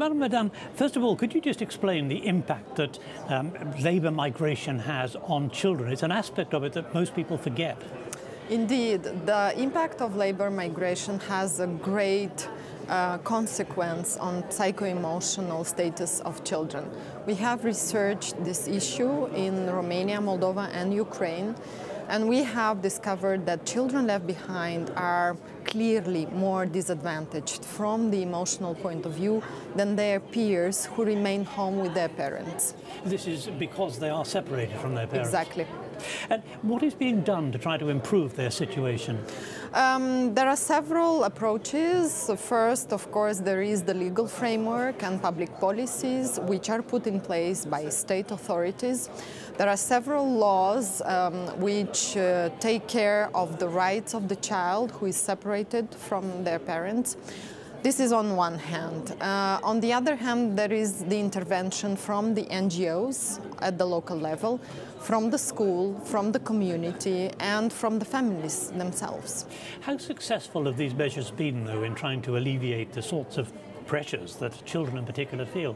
Madam MADAN, first of all, could you just explain the impact that labour migration has on children? It's an aspect of it that most people forget. Indeed, the impact of labour migration has a great consequence on psycho-emotional status of children. We have researched this issue in Romania, Moldova and Ukraine, and we have discovered that children left behind are clearly more disadvantaged from the emotional point of view than their peers who remain home with their parents. This is because they are separated from their parents. Exactly. And what is being done to try to improve their situation? There are several approaches. First, of course, there is the legal framework and public policies which are put in place by state authorities. There are several laws which take care of the rights of the child who is separated from their parents. This is on one hand. On the other hand, there is the intervention from the NGOs at the local level, from the school, from the community, and from the families themselves. How successful have these measures been, though, in trying to alleviate the sorts of pressures that children in particular feel?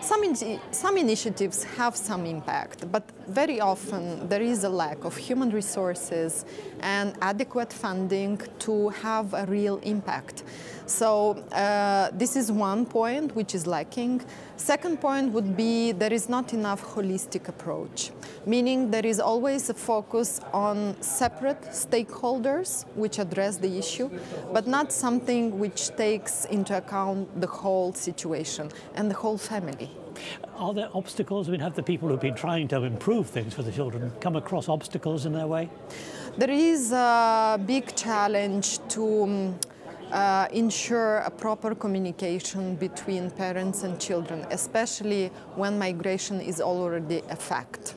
Some initiatives have some impact, but very often there is a lack of human resources and adequate funding to have a real impact. So this is one point which is lacking. Second point would be there is not enough holistic approach, meaning there is always a focus on separate stakeholders which address the issue, but not something which takes into account the whole situation and the whole family. Are there obstacles? I mean, have the people who've been trying to improve things for the children come across obstacles in their way? There is a big challenge to ensure a proper communication between parents and children, especially when migration is already a fact.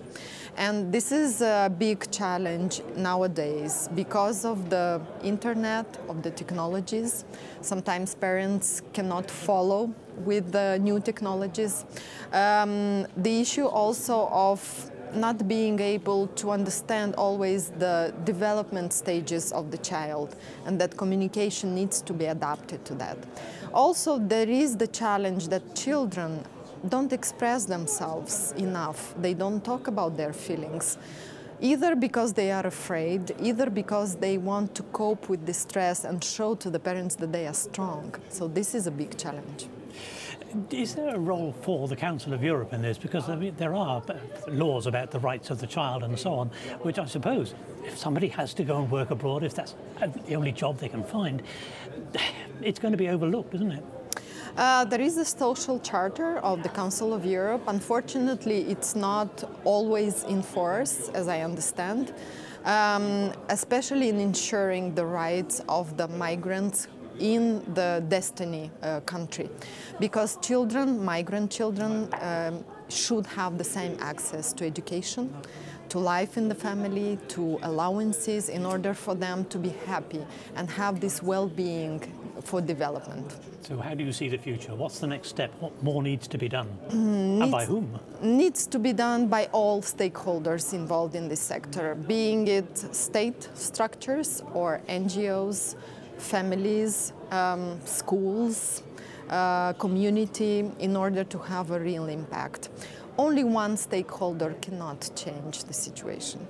And this is a big challenge nowadays because of the internet, of the technologies. Sometimes parents cannot follow with the new technologies. The issue also of not being able to understand always the development stages of the child, and that communication needs to be adapted to that. Also, there is the challenge that children don't express themselves enough. They don't talk about their feelings, either because they are afraid, either because they want to cope with the stress and show to the parents that they are strong. So this is a big challenge. Is there a role for the Council of Europe in this? Because I mean, there are laws about the rights of the child and so on, which I suppose if somebody has to go and work abroad, if that's the only job they can find, it's going to be overlooked, isn't it? There is a social charter of the Council of Europe. Unfortunately, it's not always in force, as I understand, especially in ensuring the rights of the migrants in the destiny country, because children, migrant children, should have the same access to education, to life in the family, to allowances, in order for them to be happy and have this well-being for development. So how do you see the future? What's the next step? What more needs to be done? And by whom? Needs to be done by all stakeholders involved in this sector, being it state structures or NGOs, families, schools, community, in order to have a real impact. Only one stakeholder cannot change the situation.